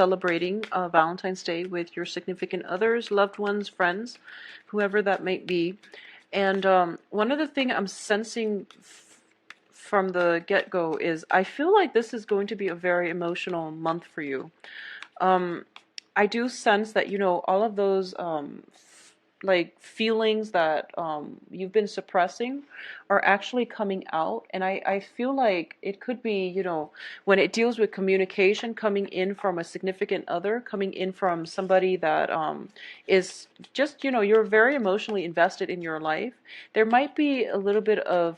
celebrating Valentine's Day with your significant others, loved ones, friends, whoever that might be. And one of the things I'm sensing from the get-go is I feel like this is going to be a very emotional month for you. Um, I do sense that, all of those like feelings that you've been suppressing are actually coming out. And I feel like it could be, when it deals with communication coming in from a significant other, coming in from somebody that is just, you're very emotionally invested in your life. There might be a little bit of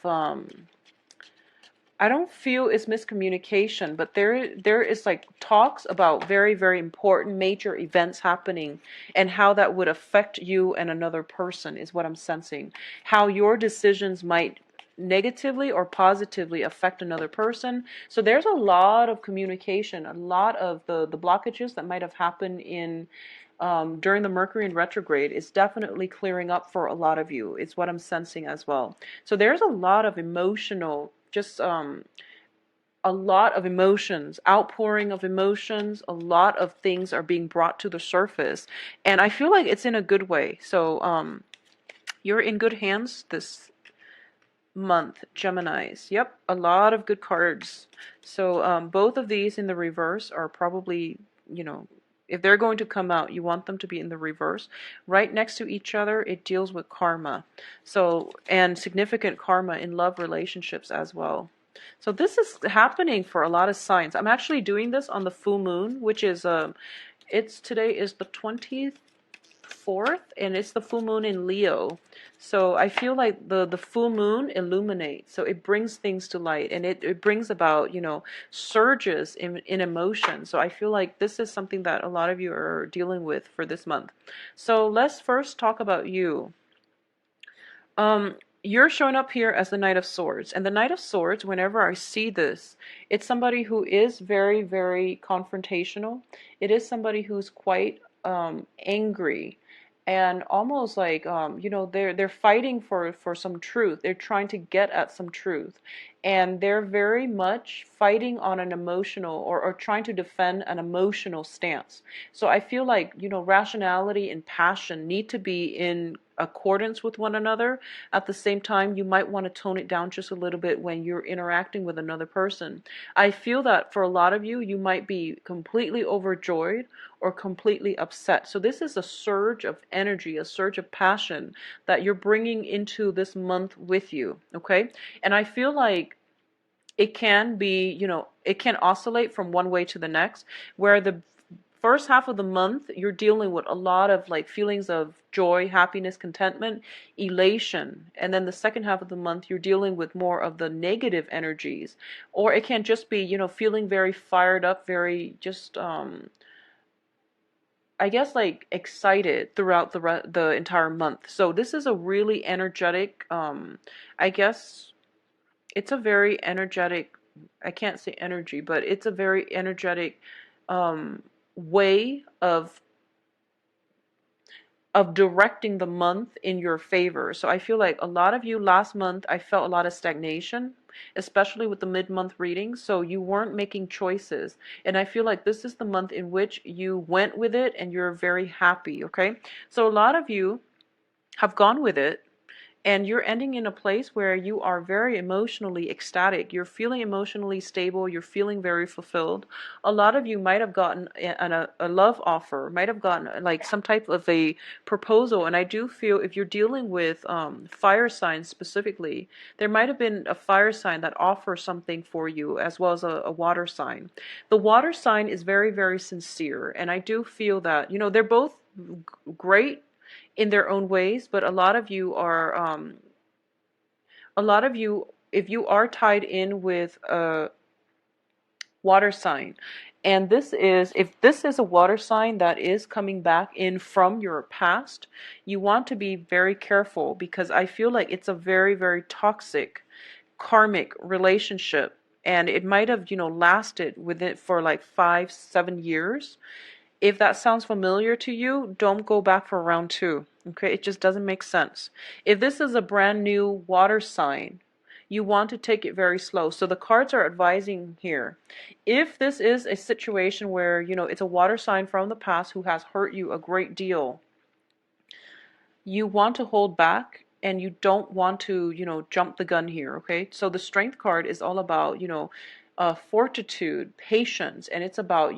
I don't feel it's miscommunication, but there is like talks about very, very important major events happening and how that would affect you and another person is what I'm sensing. How your decisions might negatively or positively affect another person. So there's a lot of communication, a lot of the blockages that might have happened in during the Mercury in retrograde is definitely clearing up for a lot of you. It's what I'm sensing as well. So there's a lot of emotional, just a lot of emotions, outpouring of emotions. A lot of things are being brought to the surface, and I feel like it's in a good way. So you're in good hands this month, Geminis. Yep, a lot of good cards. So both of these in the reverse are probably, if they're going to come out, you want them to be in the reverse. Right next to each other, it deals with karma. So, and significant karma in love relationships as well. So this is happening for a lot of signs. I'm actually doing this on the full moon, which is today is the 24th, and it's the full moon in Leo. So I feel like the full moon illuminates, so it brings things to light, and it brings about, surges in emotion. So I feel like this is something that a lot of you are dealing with for this month. So let's first talk about you. You're showing up here as the Knight of Swords. And the Knight of Swords, whenever I see this, it's somebody who is very, very confrontational. It is somebody who's quite angry and almost like, they're fighting for some truth. They're trying to get at some truth. And they're very much fighting on an emotional or trying to defend an emotional stance. So I feel like, rationality and passion need to be in accordance with one another. At the same time, you might want to tone it down just a little bit when you're interacting with another person. I feel that for a lot of you, you might be completely overjoyed or completely upset. So this is a surge of energy, a surge of passion that you're bringing into this month with you, okay? And I feel like it can be, it can oscillate from one way to the next, where the first half of the month you're dealing with a lot of like feelings of joy, happiness, contentment, elation, and then the second half of the month you're dealing with more of the negative energies. Or it can just be, feeling very fired up, very just I guess like excited throughout the entire month. So this is a really energetic I guess it's a very energetic, I can't say energy, but it's a very energetic way of directing the month in your favor. So I feel like a lot of you last month, I felt a lot of stagnation, especially with the mid-month reading. So you weren't making choices. And I feel like this is the month in which you went with it and you're very happy, okay? So a lot of you have gone with it, and you're ending in a place where you are very emotionally ecstatic. You're feeling emotionally stable. You're feeling very fulfilled. A lot of you might have gotten a love offer, might have gotten like some type of a proposal. And I do feel if you're dealing with fire signs specifically, there might have been a fire sign that offers something for you, as well as a water sign. The water sign is very, very sincere. And I do feel that, they're both great in their own ways, but a lot of you are, if you are tied in with a water sign, and if this is a water sign that is coming back in from your past, you want to be very careful, because I feel like it's a very, very toxic, karmic relationship, and it might have, lasted with it for like 5-7 years. If that sounds familiar to you, don't go back for round two. Okay, it just doesn't make sense. If this is a brand new water sign, you want to take it very slow. So the cards are advising here. If this is a situation where, it's a water sign from the past who has hurt you a great deal, you want to hold back and you don't want to, jump the gun here, okay? So the strength card is all about, fortitude, patience, and it's about,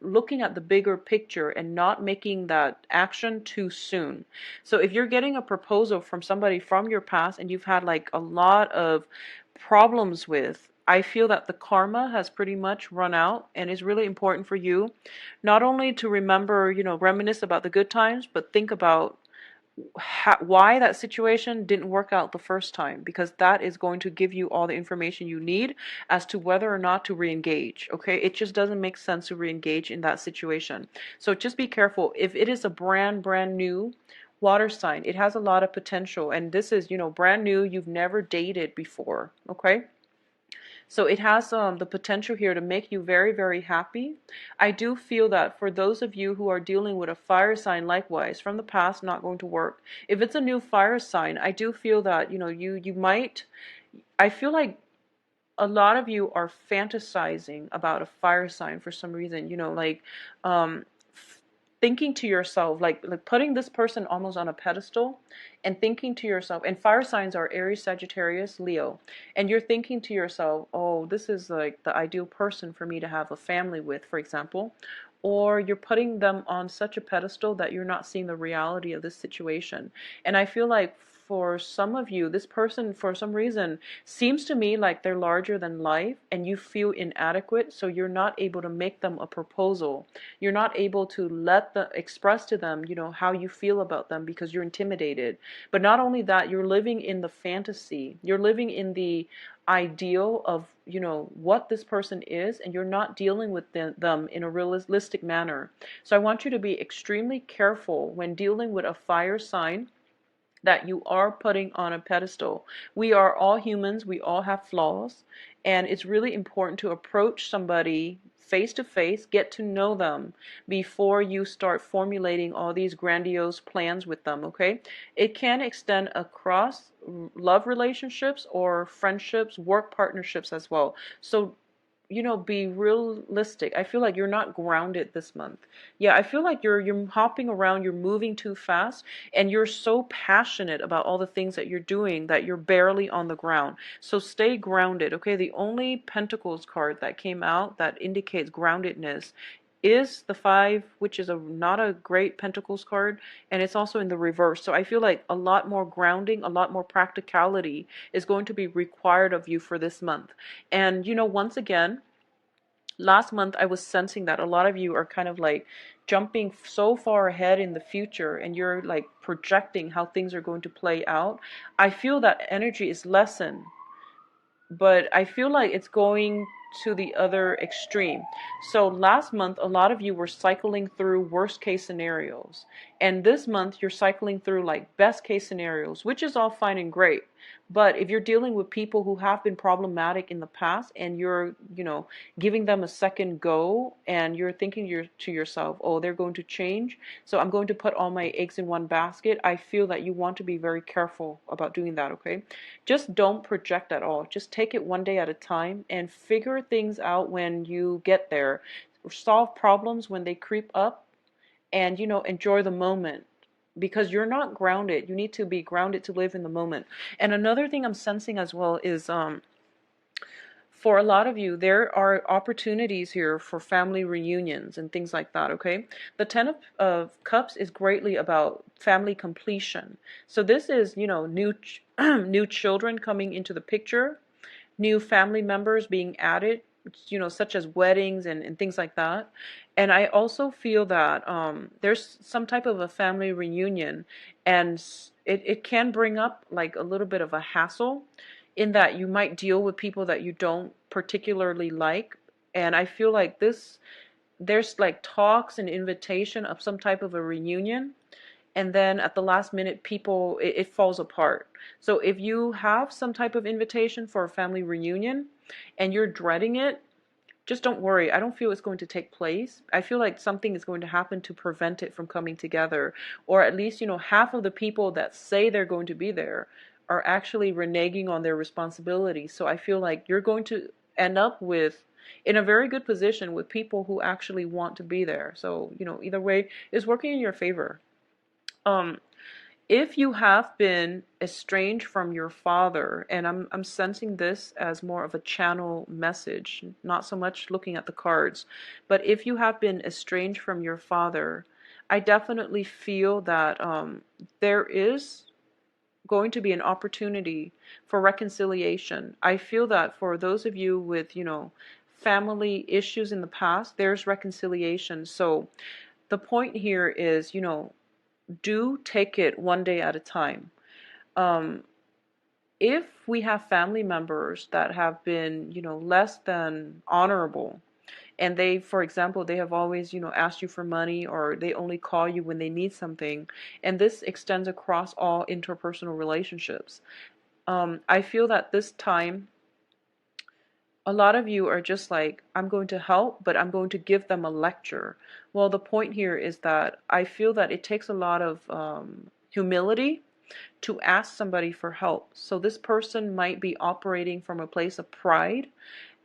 looking at the bigger picture and not making that action too soon. So if you're getting a proposal from somebody from your past and you've had like a lot of problems with, I feel that the karma has pretty much run out, and it's really important for you not only to remember, reminisce about the good times, but think about why that situation didn't work out the first time, because that is going to give you all the information you need as to whether or not to re-engage. Okay, it just doesn't make sense to re-engage in that situation. So just be careful. If it is a brand new water sign, it has a lot of potential, and this is, brand new, you've never dated before. Okay, so it has the potential here to make you very, very happy. I do feel that for those of you who are dealing with a fire sign, likewise, from the past, not going to work. If it's a new fire sign, I do feel that, you might, I feel like a lot of you are fantasizing about a fire sign for some reason, like, thinking to yourself, like putting this person almost on a pedestal and thinking to yourself, and fire signs are Aries, Sagittarius, Leo, and you're thinking to yourself, oh, this is like the ideal person for me to have a family with, for example. Or you're putting them on such a pedestal that you're not seeing the reality of this situation. And I feel like for some of you, this person, for some reason, seems to me like they're larger than life, and you feel inadequate, so you're not able to make them a proposal. You're not able to express to them, how you feel about them, because you're intimidated. But not only that, you're living in the fantasy. You're living in the ideal of, what this person is, and you're not dealing with them in a realistic manner. So I want you to be extremely careful when dealing with a fire sign that you are putting on a pedestal. We are all humans, we all have flaws, and it's really important to approach somebody face to face, get to know them before you start formulating all these grandiose plans with them, okay? It can extend across love relationships or friendships, work partnerships as well. So be realistic. I feel like you're not grounded this month. Yeah, I feel like you're hopping around, you're moving too fast, and you're so passionate about all the things that you're doing that you're barely on the ground. So stay grounded, okay? The only Pentacles card that came out that indicates groundedness is the 5, which is not a great Pentacles card, and it's also in the reverse. So I feel like a lot more grounding, a lot more practicality is going to be required of you for this month. And once again, last month I was sensing that a lot of you are kind of like jumping so far ahead in the future, and you're like projecting how things are going to play out. I feel that energy is lessened, but I feel like it's going to the other extreme. So last month, a lot of you were cycling through worst case scenarios. And this month, you're cycling through like best case scenarios, which is all fine and great. But if you're dealing with people who have been problematic in the past, and you're, giving them a second go, and you're thinking to yourself, oh, they're going to change, so I'm going to put all my eggs in one basket, I feel that you want to be very careful about doing that, okay? Just don't project at all. Just take it one day at a time and figure things out when you get there. Solve problems when they creep up, and, enjoy the moment, because you're not grounded. You need to be grounded to live in the moment. And another thing I'm sensing as well is for a lot of you, there are opportunities here for family reunions and things like that, okay? The Ten of Cups is greatly about family completion. So this is, new new children coming into the picture, new family members being added, such as weddings and things like that. And I also feel that there's some type of a family reunion, and it can bring up like a little bit of a hassle, in that you might deal with people that you don't particularly like. And I feel like there's like talks and invitation of some type of a reunion, and then at the last minute it falls apart. So if you have some type of invitation for a family reunion and you're dreading it, just don't worry. I don't feel it's going to take place. I feel like something is going to happen to prevent it from coming together. Or at least, half of the people that say they're going to be there are actually reneging on their responsibilities. So I feel like you're going to end up with in a very good position with people who actually want to be there. So, either way is working in your favor. Um, if you have been estranged from your father, and I'm sensing this as more of a channel message, not so much looking at the cards, but if you have been estranged from your father, I definitely feel that there is going to be an opportunity for reconciliation. I feel that for those of you with, family issues in the past, there's reconciliation. So the point here is, do take it one day at a time. Um, if we have family members that have been, less than honorable, and they, for example, they have always, asked you for money, or they only call you when they need something, and this extends across all interpersonal relationships. I feel that this time, a lot of you are just like, I'm going to help, but I'm going to give them a lecture. Well, the point here is that I feel that it takes a lot of humility to ask somebody for help. So this person might be operating from a place of pride,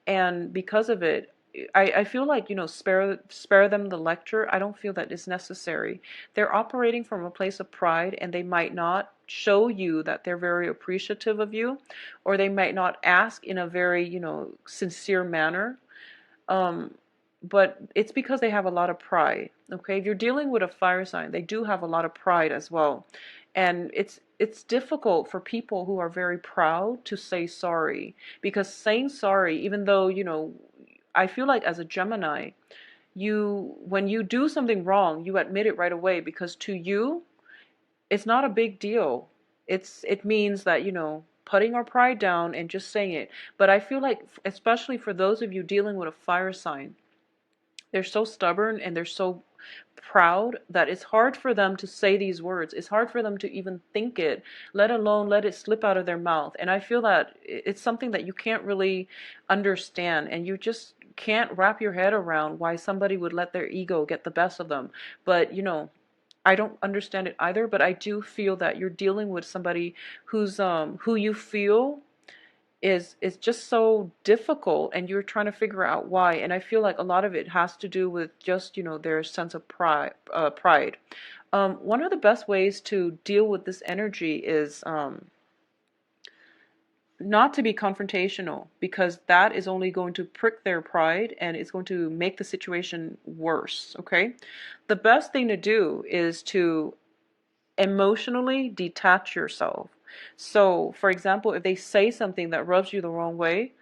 and because of it, I feel like, spare them the lecture. I don't feel that it's necessary. They're operating from a place of pride, and they might not show you that they're very appreciative of you, or they might not ask in a very, sincere manner. um, but it's because they have a lot of pride. Okay, if you're dealing with a fire sign, they do have a lot of pride as well, and it's difficult for people who are very proud to say sorry, because saying sorry, even though, I feel like as a Gemini, when you do something wrong, you admit it right away, because to you it's not a big deal. It means that, putting our pride down and just saying it. But I feel like, especially for those of you dealing with a fire sign, they're so stubborn and they're so proud that it's hard for them to say these words. It's hard for them to even think it, let alone let it slip out of their mouth. And I feel that it's something that you can't really understand, and you just can't wrap your head around why somebody would let their ego get the best of them. But, I don't understand it either, but I do feel that you're dealing with somebody who you feel is just so difficult, and you're trying to figure out why. And I feel like a lot of it has to do with just, their sense of pride. One of the best ways to deal with this energy is not to be confrontational, because that is only going to prick their pride and it's going to make the situation worse. Okay, the best thing to do is to emotionally detach yourself. So, for example, if they say something that rubs you the wrong way,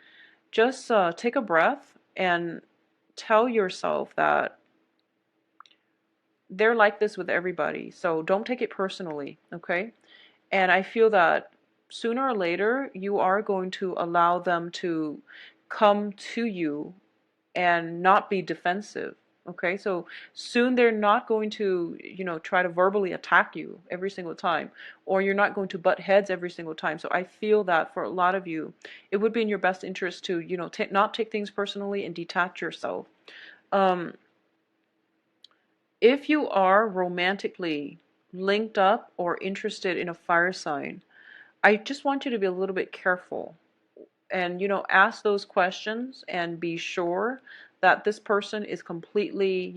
just take a breath and tell yourself that they're like this with everybody. So don't take it personally, okay? And I feel that sooner or later, you are going to allow them to come to you and not be defensive. Okay, so soon they're not going to, try to verbally attack you every single time, or you're not going to butt heads every single time. So I feel that for a lot of you, it would be in your best interest to, not take things personally and detach yourself. Um, if you are romantically linked up or interested in a fire sign, I just want you to be a little bit careful and, ask those questions and be sure that this person is completely,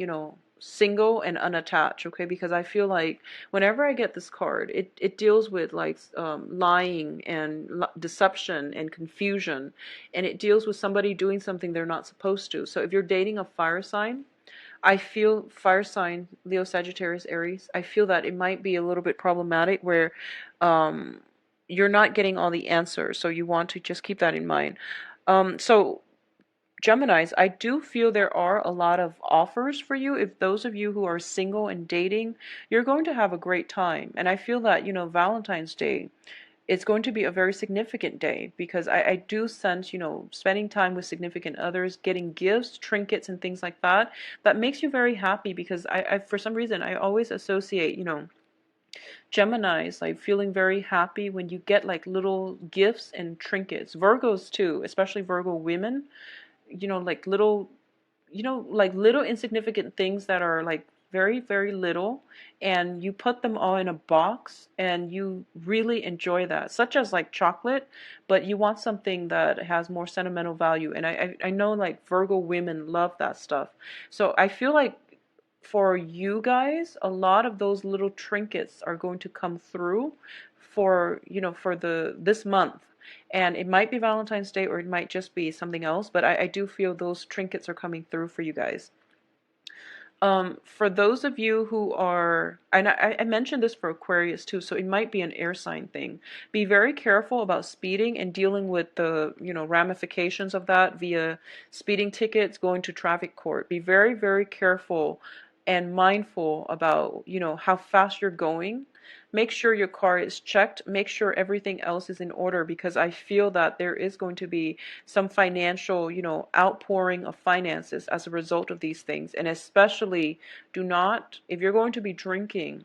single and unattached. Okay, because I feel like whenever I get this card, it deals with like lying and deception and confusion, and it deals with somebody doing something they're not supposed to. So if you're dating a fire sign, I feel fire sign, Leo, Sagittarius, Aries, I feel that it might be a little bit problematic where um, you're not getting all the answers. So you want to just keep that in mind. So Geminis, I do feel there are a lot of offers for you. If those of you who are single and dating, you're going to have a great time. And I feel that, Valentine's Day, it's going to be a very significant day, because I do sense, spending time with significant others, getting gifts, trinkets, and things like that, that makes you very happy, because I for some reason, I always associate, Geminis like feeling very happy when you get like little gifts and trinkets. Virgos too, especially Virgo women, like little, like little insignificant things that are like very, very little, and you put them all in a box and you really enjoy that, such as like chocolate, but you want something that has more sentimental value. And I know like Virgo women love that stuff. So I feel like for you guys, a lot of those little trinkets are going to come through for, for this month. And it might be Valentine's Day or it might just be something else, but I do feel those trinkets are coming through for you guys. For those of you who are, and I mentioned this for Aquarius too, so it might be an air sign thing. Be very careful about speeding and dealing with the, ramifications of that via speeding tickets, going to traffic court. Be very, very careful and mindful about, how fast you're going. Make sure your car is checked. Make sure everything else is in order, because I feel that there is going to be some financial, outpouring of finances as a result of these things. And especially, do not, if you're going to be drinking,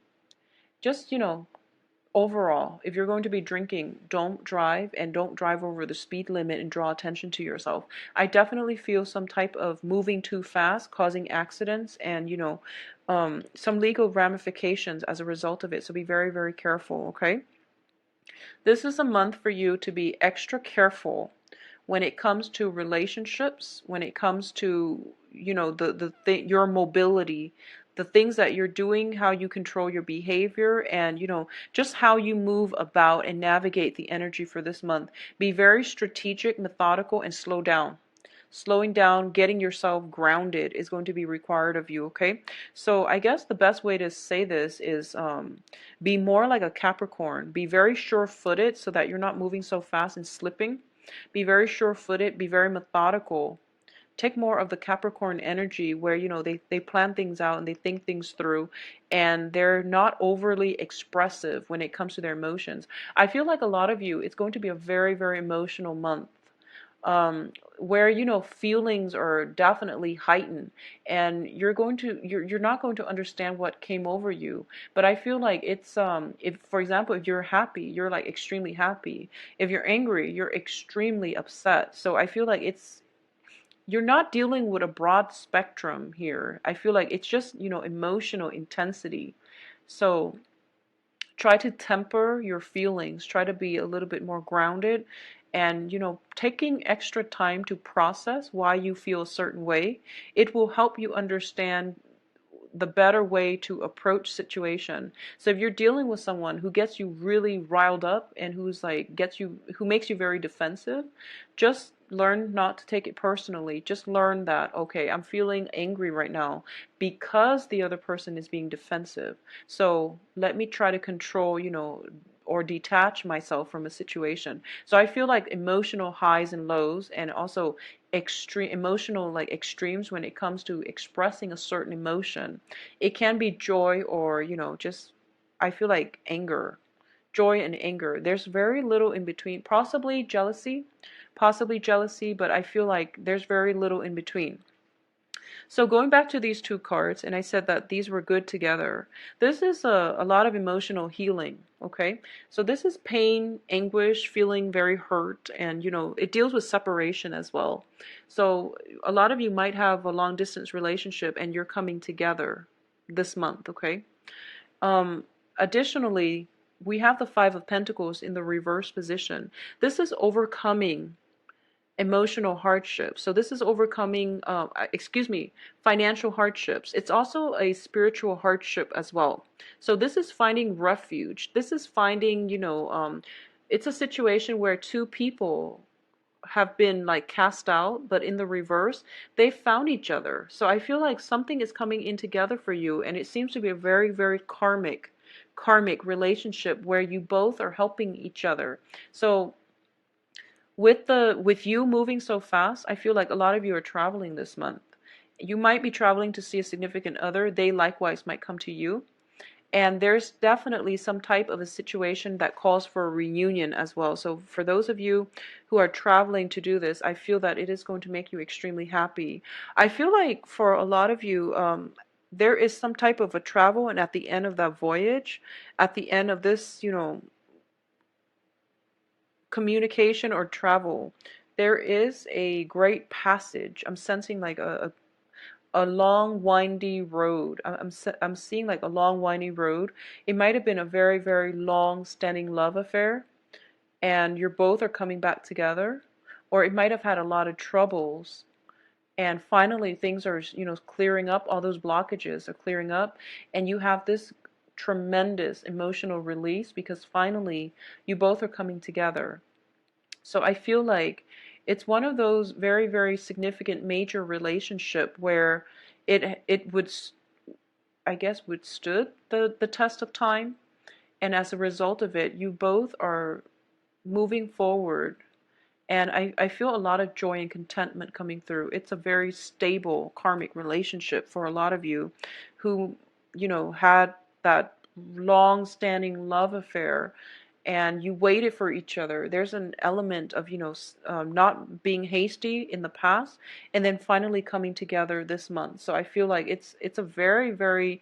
just, overall, if you're going to be drinking, don't drive, and don't drive over the speed limit and draw attention to yourself. I definitely feel some type of moving too fast causing accidents and, some legal ramifications as a result of it. So be very, very careful, okay? This is a month for you to be extra careful when it comes to relationships, when it comes to, your mobility, the things that you're doing, how you control your behavior, and, just how you move about and navigate the energy for this month. Be very strategic, methodical, and slow down. Slowing down, getting yourself grounded is going to be required of you, okay? So I guess the best way to say this is be more like a Capricorn. Be very sure-footed so that you're not moving so fast and slipping. Be very sure-footed, be very methodical. Take more of the Capricorn energy where, they plan things out and they think things through, and they're not overly expressive when it comes to their emotions. I feel like a lot of you, it's going to be a very, very emotional month, where, feelings are definitely heightened, and you're not going to understand what came over you. But I feel like it's, if, for example, if you're happy, you're like extremely happy. If you're angry, you're extremely upset. So I feel like you're not dealing with a broad spectrum here. I feel like it's just, emotional intensity. So try to temper your feelings, try to be a little bit more grounded, and, taking extra time to process why you feel a certain way. It will help you understand the better way to approach situation. So if you're dealing with someone who gets you really riled up and who makes you very defensive, just learn not to take it personally. Just learn that, okay, I'm feeling angry right now because the other person is being defensive. So let me try to control, or detach myself from a situation. So I feel like emotional highs and lows, and also extreme emotional like extremes when it comes to expressing a certain emotion. It can be joy or, just, I feel like anger, joy and anger. There's very little in between. Possibly jealousy, but I feel like there's very little in between. So going back to these two cards, and I said that these were good together. This is a lot of emotional healing, okay? So this is pain, anguish, feeling very hurt, and, it deals with separation as well. So a lot of you might have a long distance relationship and you're coming together this month, okay? Additionally, we have the Five of Pentacles in the reverse position. This is overcoming emotional hardships. So this is overcoming, financial hardships. It's also a spiritual hardship as well. So this is finding refuge. This is finding, it's a situation where two people have been like cast out, but in the reverse, they found each other. So I feel like something is coming in together for you, and it seems to be a very, very karmic relationship where you both are helping each other. So with you moving so fast, I feel like a lot of you are traveling this month. You might be traveling to see a significant other. They likewise might come to you. And there's definitely some type of a situation that calls for a reunion as well. So for those of you who are traveling to do this, I feel that it is going to make you extremely happy. I feel like for a lot of you, there is some type of a travel, and at the end of that voyage, at the end of this, communication or travel, there is a great passage. I'm sensing like a long windy road. I'm seeing like a long windy road. It might have been a very, very long standing love affair, and you're both are coming back together, or it might have had a lot of troubles, and finally things are, clearing up. All those blockages are clearing up, and you have this tremendous emotional release because finally you both are coming together. So I feel like it's one of those very, very significant major relationship where it would, I guess, withstood the test of time, and as a result of it, you both are moving forward. And I feel a lot of joy and contentment coming through. It's a very stable karmic relationship for a lot of you who, had that long-standing love affair, and you waited for each other. There's an element of, not being hasty in the past, and then finally coming together this month. So I feel like it's a very, very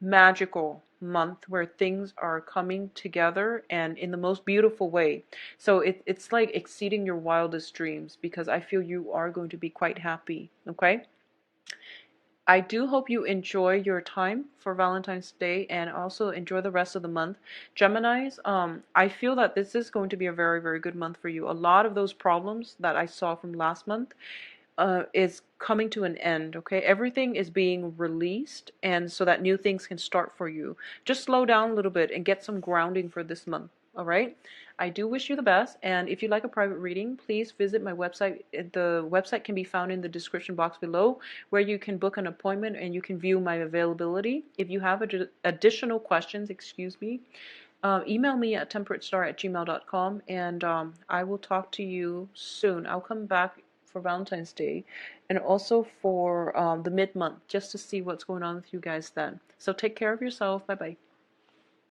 magical month where things are coming together and in the most beautiful way. So it's like exceeding your wildest dreams because I feel you are going to be quite happy. Okay? I do hope you enjoy your time for Valentine's Day and also enjoy the rest of the month. Geminis, I feel that this is going to be a very, very good month for you. A lot of those problems that I saw from last month is coming to an end, okay? Everything is being released, and so that new things can start for you. Just slow down a little bit and get some grounding for this month, all right? I do wish you the best, and if you'd like a private reading, please visit my website. The website can be found in the description box below, where you can book an appointment and you can view my availability. If you have additional questions, email me at temperatestar@gmail.com, and I will talk to you soon. I'll come back for Valentine's Day and also for the mid-month just to see what's going on with you guys then. So take care of yourself. Bye-bye.